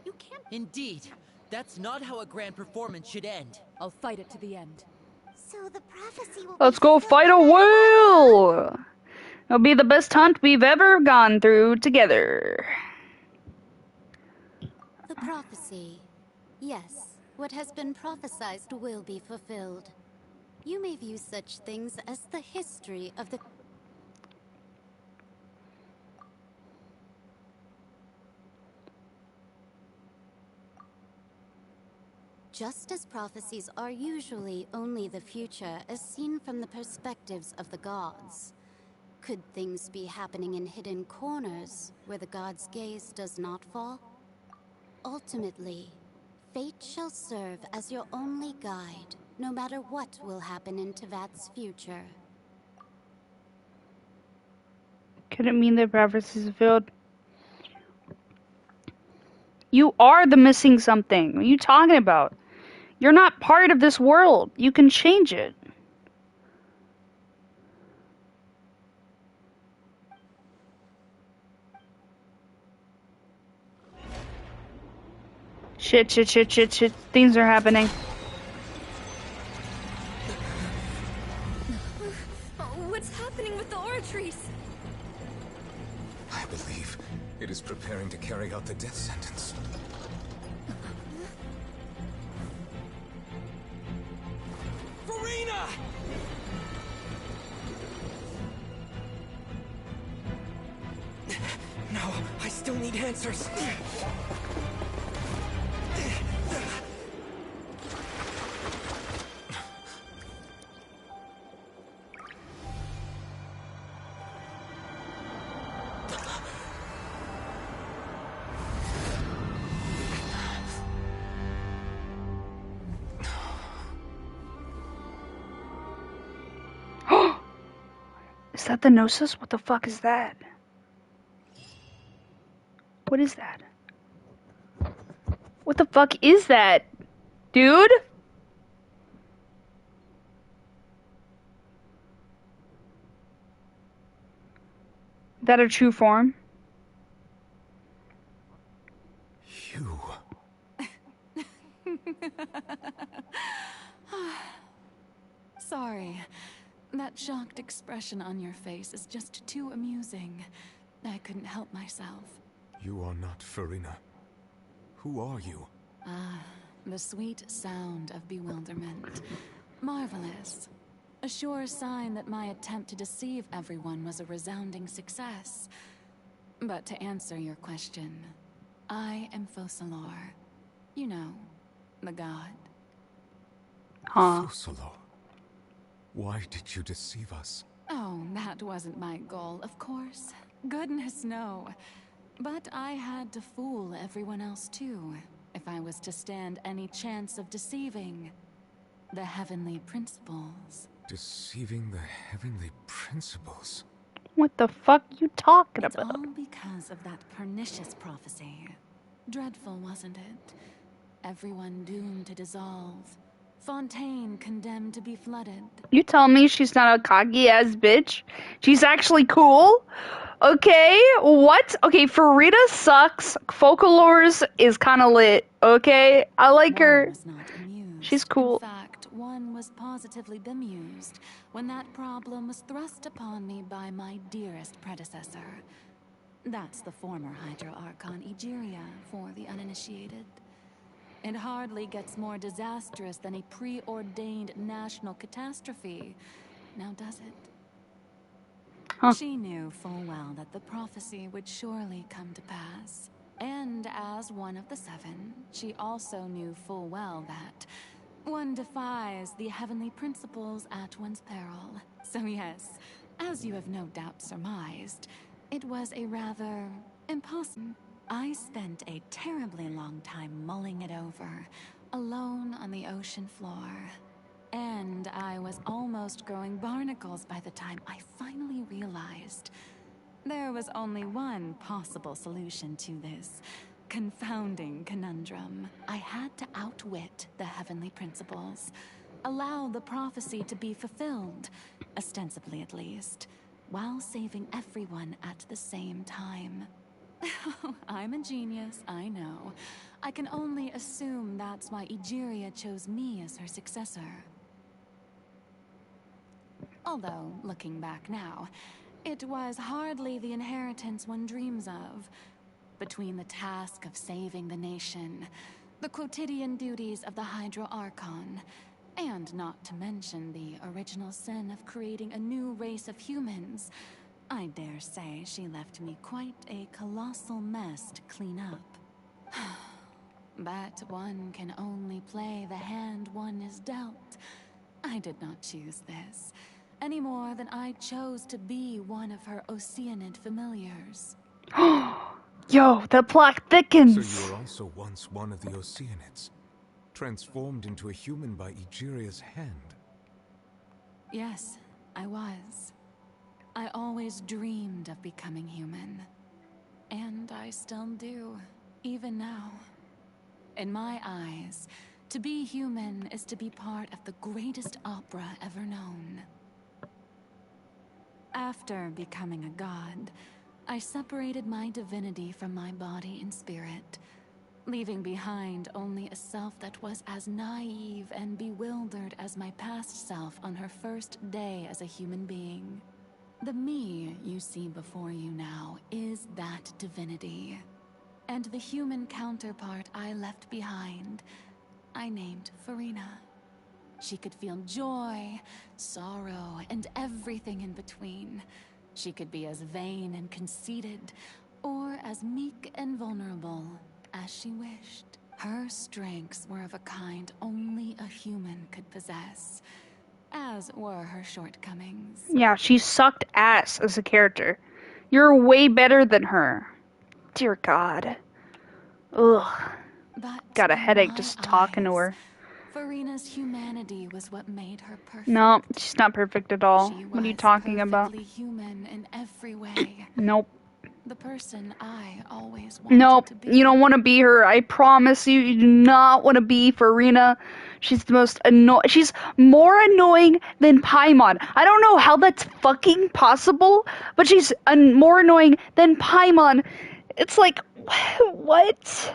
You can't... Indeed. That's not how a grand performance should end. I'll fight it to the end. So the prophecy will... Let's go fight a whale! It'll be the best hunt we've ever gone through together. The prophecy. Yes, what has been prophesied will be fulfilled. You may view such things as the history of the... Just as prophecies are usually only the future as seen from the perspectives of the gods, could things be happening in hidden corners where the gods' gaze does not fall? Ultimately, Fate shall serve as your only guide, no matter what will happen in Tevat's future. Could it mean that prophecy is fulfilled? You are the missing something. What are you talking about? You're not part of this world. You can change it. Shit. Things are happening. What's happening with the aura trees? I believe it is preparing to carry out the death sentence. Farina! No, I still need answers. Is that the Gnosis? What the fuck is that? What is that? What the fuck is that? Dude? Is that a true form? You. Sorry. That shocked expression on your face is just too amusing. I couldn't help myself. You are not Farina. Who are you? Ah, the sweet sound of bewilderment. Marvelous. A sure sign that my attempt to deceive everyone was a resounding success. But to answer your question, I am Focalor. You know, the god. Huh. Focalor. Why did you deceive us? Oh, that wasn't my goal, of course. Goodness, no. But I had to fool everyone else too, if I was to stand any chance of deceiving the heavenly principles. Deceiving the heavenly principles? What the fuck you talking It's about? all because of that pernicious prophecy. Dreadful, wasn't it? Everyone doomed to dissolve. Fontaine condemned to be flooded. You tell me she's not a cocky ass bitch? She's actually cool? Okay, what? Okay, Farida sucks. Focalors is kinda lit. Okay? I like her. Was not amused. She's cool. In fact, one was positively bemused when that problem was thrust upon me by my dearest predecessor. That's the former Hydro Archon Egeria for the uninitiated. It hardly gets more disastrous than a preordained national catastrophe, now does it? Huh. She knew full well that the prophecy would surely come to pass. And as one of the seven, she also knew full well that one defies the heavenly principles at one's peril. So yes, as you have no doubt surmised, it was a rather impossible. I spent a terribly long time mulling it over, alone on the ocean floor. And I was almost growing barnacles by the time I finally realized there was only one possible solution to this confounding conundrum. I had to outwit the heavenly principles, allow the prophecy to be fulfilled, ostensibly at least, while saving everyone at the same time. I'm a genius, I know. I can only assume that's why Egeria chose me as her successor. Although, looking back now, it was hardly the inheritance one dreams of. Between the task of saving the nation, the quotidian duties of the Hydro Archon, and not to mention the original sin of creating a new race of humans, I dare say she left me quite a colossal mess to clean up. But one can only play the hand one is dealt. I did not choose this, any more than I chose to be one of her Oceanid familiars. Yo, the plot thickens. So you were also once one of the Oceanids? transformed into a human by Egeria's hand. Yes, I was. I always dreamed of becoming human. And I still do, even now. In my eyes, to be human is to be part of the greatest opera ever known. After becoming a god, I separated my divinity from my body and spirit, leaving behind only a self that was as naive and bewildered as my past self on her first day as a human being. The me you see before you now is that divinity. And the human counterpart I left behind, I named Furina. She could feel joy, sorrow, and everything in between. She could be as vain and conceited, or as meek and vulnerable as she wished. Her strengths were of a kind only a human could possess, as were her shortcomings. Yeah, she sucked ass as a character. You're way better than her. Dear God. Ugh. But got a in headache my just talking to eyes, her. Furina's humanity was what made her perfect. No, she's not perfect at all. She What are you was talking about? perfectly human in every way. Nope. The person I always wanted Nope. to be. You don't want to be her. I promise you, you do not want to be Furina. She's the most she's more annoying than Paimon. I don't know how that's fucking possible, but she's more annoying than Paimon. It's like, what?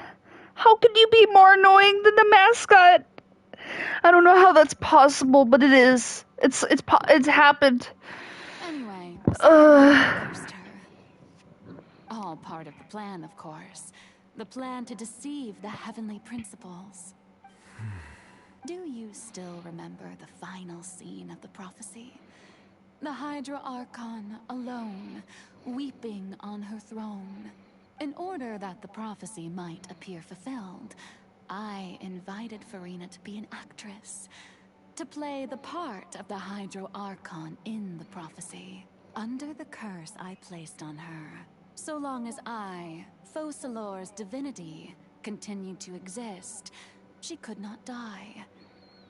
How could you be more annoying than the mascot? I don't know how that's possible, but it is. It's happened. Anyway, cursed her. All part of the plan, of course. The plan to deceive the heavenly principles. Do you still remember the final scene of the prophecy? The Hydra Archon alone, weeping on her throne. In order that the prophecy might appear fulfilled, I invited Furina to be an actress, to play the part of the Hydro Archon in the prophecy. Under the curse I placed on her, so long as I, Focalor's divinity, continued to exist, she could not die.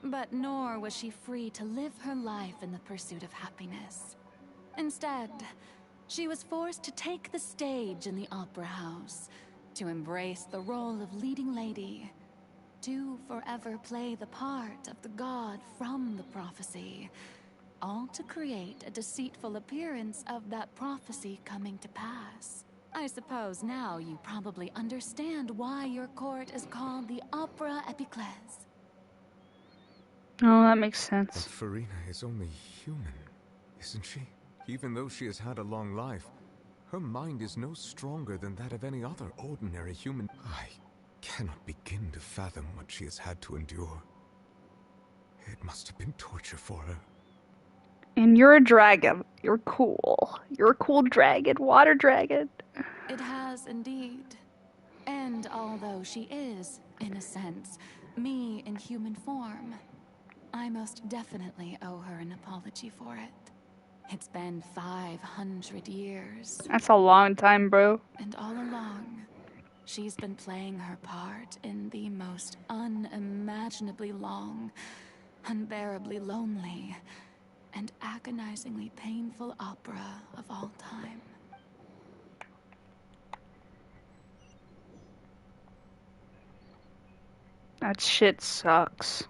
But nor was she free to live her life in the pursuit of happiness. Instead, she was forced to take the stage in the opera house, to embrace the role of leading lady, to forever play the part of the god from the prophecy, all to create a deceitful appearance of that prophecy coming to pass. I suppose now you probably understand why your court is called the Opera Epiclese. Oh, that makes sense. But Furina is only human, isn't she? Even though she has had a long life, her mind is no stronger than that of any other ordinary human. I cannot begin to fathom what she has had to endure. It must have been torture for her. And you're a dragon. You're cool. You're a cool dragon. Water dragon. It has indeed. And although she is, in a sense, me in human form, I most definitely owe her an apology for it. It's been 500 years. That's a long time, bro. And all along, she's been playing her part in the most unimaginably long, unbearably lonely, and agonizingly painful opera of all time. That shit sucks.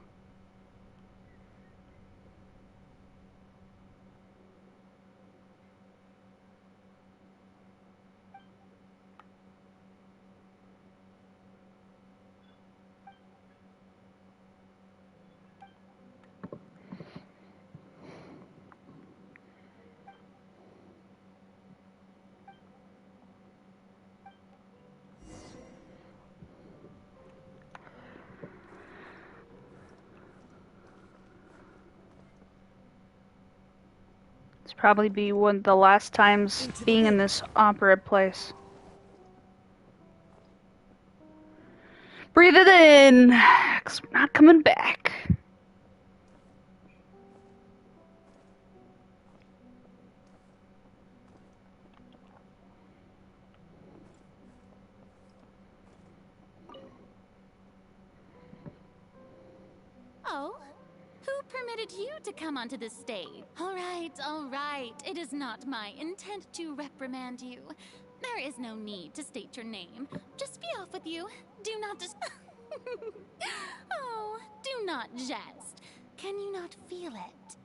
It's probably be one of the last times being in this opera place. Breathe it in, 'cause we're not coming back. So, who permitted you to come onto this stage? All right. It is not my intent to reprimand you. There is no need to state your name. Just be off with you. Do not just... Oh, do not jest. Can you not feel it?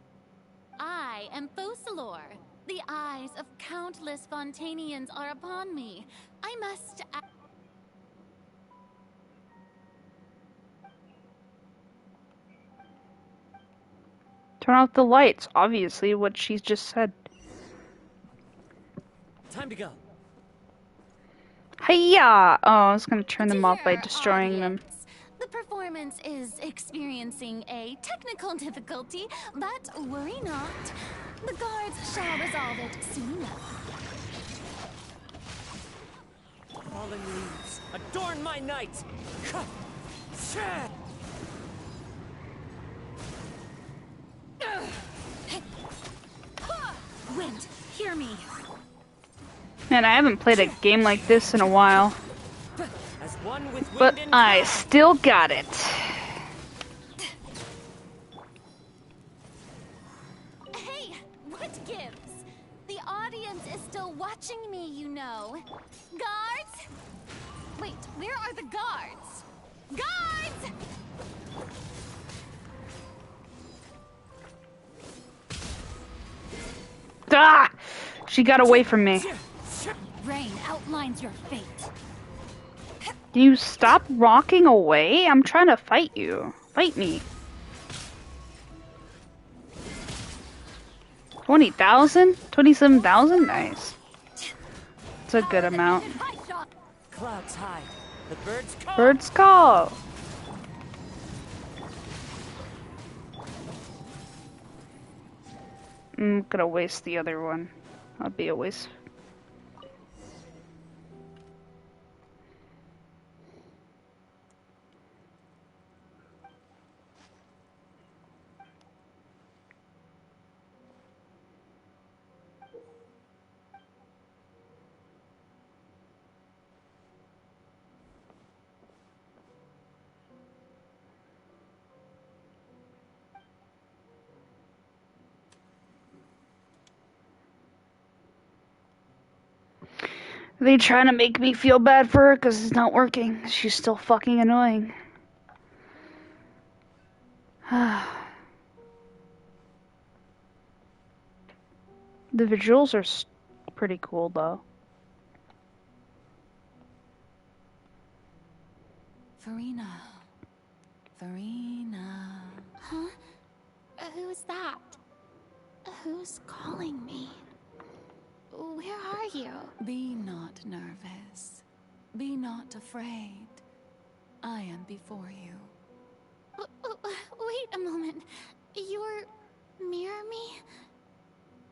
I am Focalor. The eyes of countless Fontanians are upon me. I must... Turn off the lights, obviously, what she just said. Time to go. Hiya! Oh, I was gonna turn them off by destroying them. The performance is experiencing a technical difficulty, but worry not. The guards shall resolve it soon enough. Fallen leaves, adorn my night! Wind, hear me. Man, I haven't played a game like this in a while. As one with But I still got it. Hey, what gives? The audience is still watching me, you know. Guards? Wait, where are the guards? Guards! Ah! She got away from me. Rain outlines your fate. Can you stop rocking away? I'm trying to fight you. Fight me. 20,000? 27,000? Nice. It's a good amount. Clouds hide. The birds call. Birds call. I'm gonna waste the other one. That'll be a waste. Are they trying to make me feel bad for her because it's not working? She's still fucking annoying. The visuals are pretty cool though. Farina. Huh? Who's that? Who's calling me? Where are you? Be not nervous. Be not afraid. I am before you. Wait a moment. You're mirror me?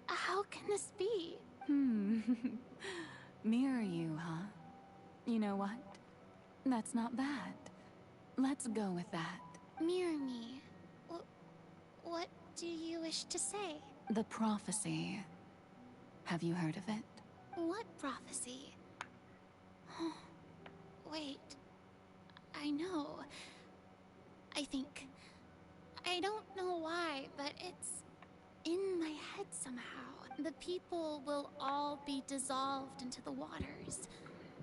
How can this be? Mirror you, huh? You know what? That's not bad. Let's go with that. Mirror me? What do you wish to say? The prophecy. Have you heard of it? What prophecy? Wait. I know. I think. I don't know why, but it's in my head somehow. The people will all be dissolved into the waters,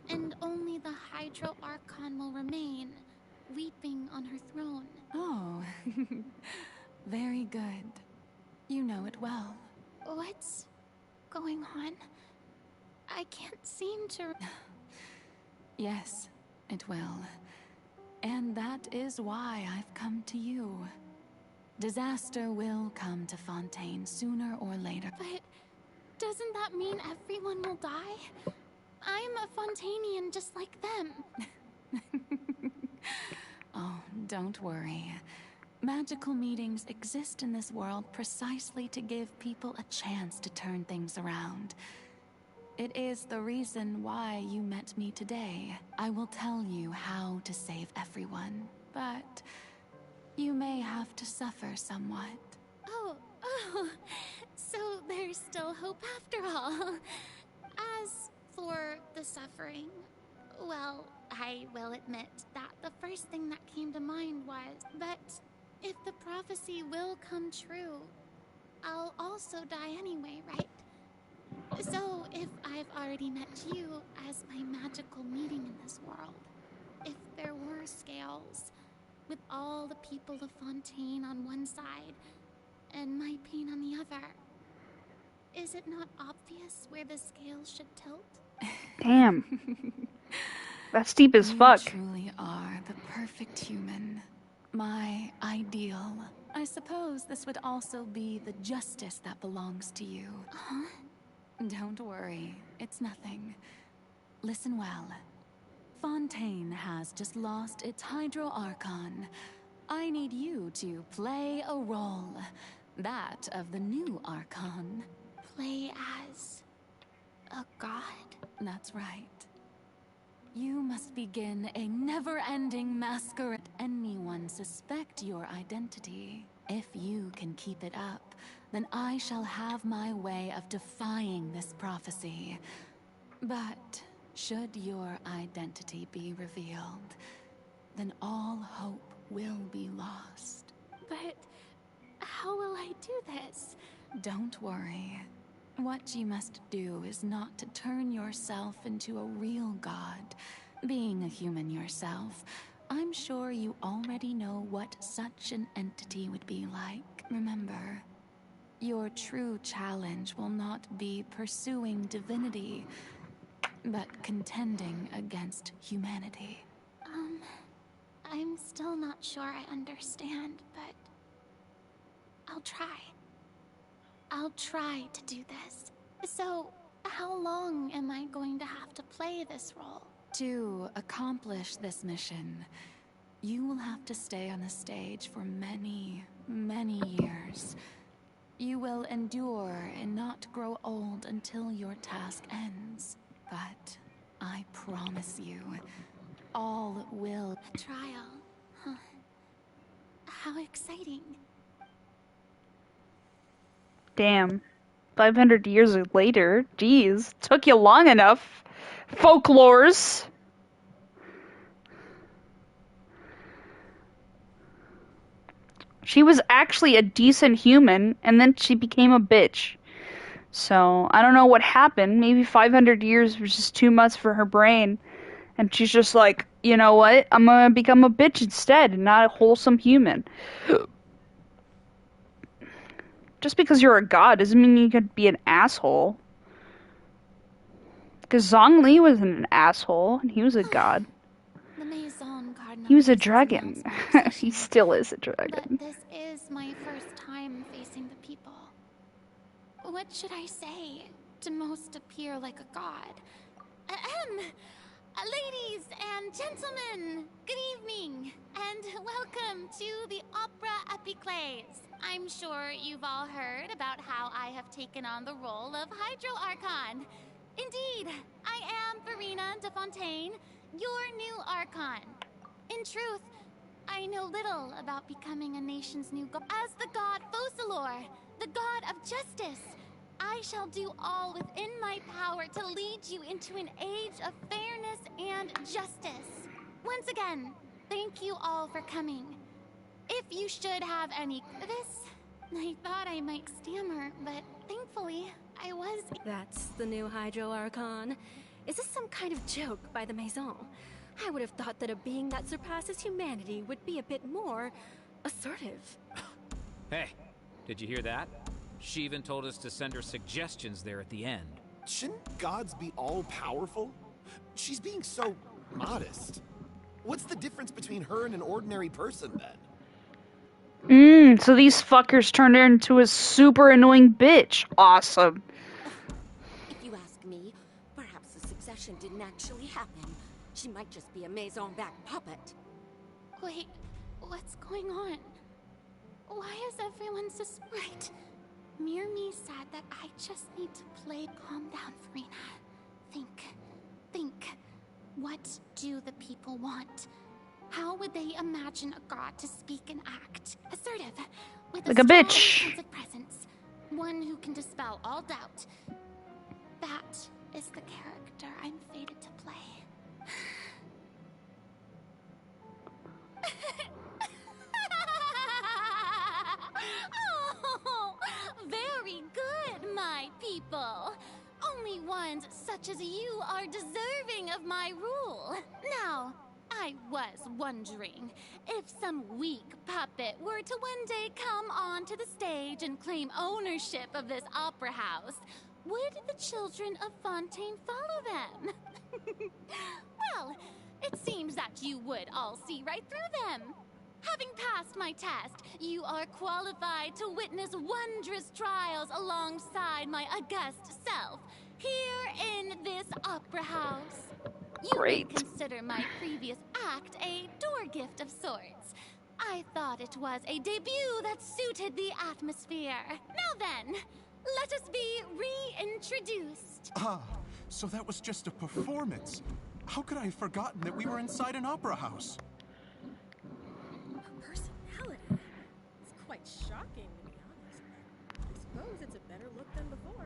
and only the Hydro Archon will remain, weeping on her throne. Oh, very good. You know it well. What's going on? I can't seem to... Yes, it will. And that is why I've come to you. Disaster will come to Fontaine sooner or later. But doesn't that mean everyone will die? I'm a Fontanian just like them. Oh, don't worry. Magical meetings exist in this world precisely to give people a chance to turn things around. It is the reason why you met me today. I will tell you how to save everyone, but you may have to suffer somewhat. Oh, so there's still hope after all. As for the suffering, well, I will admit that the first thing that came to mind was, but if the prophecy will come true, I'll also die anyway, right? So, if I've already met you as my magical meeting in this world, if there were scales, with all the people of Fontaine on one side, and my pain on the other, is it not obvious where the scales should tilt? Damn. That's deep as fuck. You truly are the perfect human. My ideal. I suppose this would also be the justice that belongs to you. Huh? Don't worry, it's nothing. Listen well. Fontaine has just lost its Hydro Archon. I need you to play a role. That of the new Archon. Play as a god? That's right. You must begin a never-ending masquerade. Anyone suspect your identity. If you can keep it up, then I shall have my way of defying this prophecy. But should your identity be revealed, then all hope will be lost. But how will I do this? Don't worry. What you must do is not to turn yourself into a real god. Being a human yourself, I'm sure you already know what such an entity would be like. Remember, your true challenge will not be pursuing divinity, but contending against humanity. I'm still not sure I understand, but I'll try. I'll try to do this. So, how long am I going to have to play this role? To accomplish this mission, you will have to stay on the stage for many, many years. You will endure and not grow old until your task ends. But I promise you, all will... A trial, huh? How exciting. Damn. 500 years later? Jeez. Took you long enough. Folklores. She was actually a decent human, and then she became a bitch. So, I don't know what happened. Maybe 500 years was just too much for her brain. And she's just like, you know what? I'm gonna become a bitch instead, and not a wholesome human. Just because you're a god doesn't mean you could be an asshole. Because Zhongli wasn't an asshole, and he was a god. The Maison Cardinal. He was a dragon. He still is a dragon. But this is my first time facing the people. What should I say to most appear like a god? Ladies and gentlemen, good evening, and welcome to the Opera Epiclese. I'm sure you've all heard about how I have taken on the role of Hydro Archon. Indeed, I am Farina de Fontaine, your new Archon. In truth, I know little about becoming a nation's new god. As the god Focalor, the god of justice, I shall do all within my power to lead you into an age of fairness and justice. Once again, thank you all for coming. If you should have any... I thought I might stammer, but thankfully, I was... That's the new Hydro Archon. Is this some kind of joke by the Maison? I would have thought that a being that surpasses humanity would be a bit more assertive. Hey, did you hear that? She even told us to send her suggestions there at the end. Shouldn't gods be all-powerful? She's being so modest. What's the difference between her and an ordinary person, then? So these fuckers turned her into a super annoying bitch. Awesome. If you ask me, perhaps the succession didn't actually happen. She might just be a Maison-backed puppet. Wait, what's going on? Why is everyone so... Right. Mirmi said that I just need to play. Calm down, Farina. Think. What do the people want? How would they imagine a god to speak and act? Assertive, with like a strong bitch. sense of presence. One who can dispel all doubt. That is the character I'm fated to play. such as you are deserving of my rule. Now, I was wondering if some weak puppet were to one day come onto the stage and claim ownership of this opera house, would the children of Fontaine follow them? Well, it seems that you would all see right through them. Having passed my test, you are qualified to witness wondrous trials alongside my august self, here in this opera house. You may consider my previous act a door gift of sorts. I thought it was a debut that suited the atmosphere. Now then, let us be reintroduced. Ah, so that was just a performance. How could I have forgotten that we were inside an opera house? Personality? It's quite shocking, to be honest. I suppose it's a better look than before.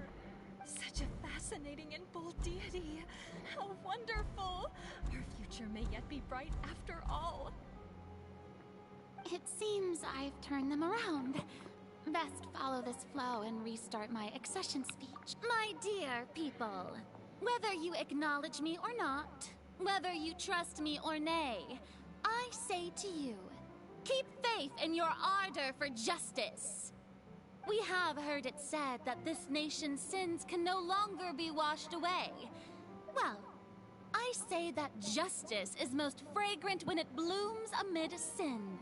Such a fascinating and bold deity. How wonderful! Our future may yet be bright after all. It seems I've turned them around. Best follow this flow and restart my accession speech. My dear people, whether you acknowledge me or not, whether you trust me or nay, I say to you, keep faith in your ardor for justice. We have heard it said that this nation's sins can no longer be washed away. Well, I say that justice is most fragrant when it blooms amid sin.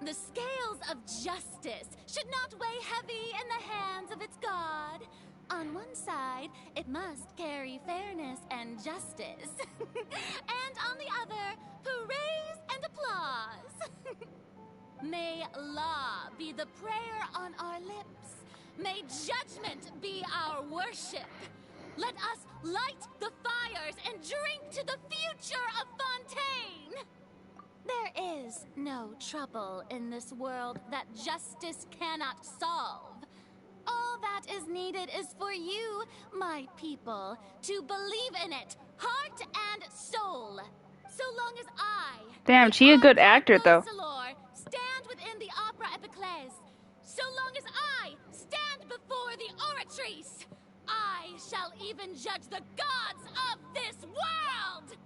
The scales of justice should not weigh heavy in the hands of its God. On one side, it must carry fairness and justice. And on the other, praise and applause. May law be the prayer on our lips. May judgment be our worship. Let us light the fires and drink to the future of Fontaine. There is no trouble in this world that justice cannot solve. All that is needed is for you, my people, to believe in it, heart and soul. So long as I, Damn, she a good actor though. stand within the opera epiclese, so long as I stand before the oratrice, I shall even judge the gods of this world!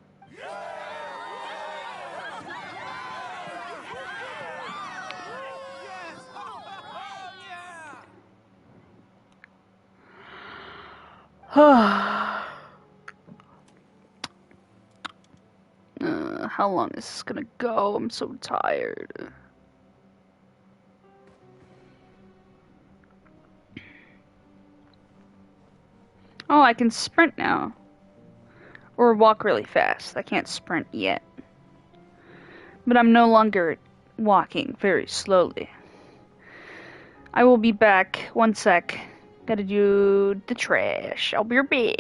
How long is this gonna go? I'm so tired. Oh, I can sprint now. Or walk really fast. I can't sprint yet. But I'm no longer walking very slowly. I will be back. One sec. Gotta do the trash. I'll be right back.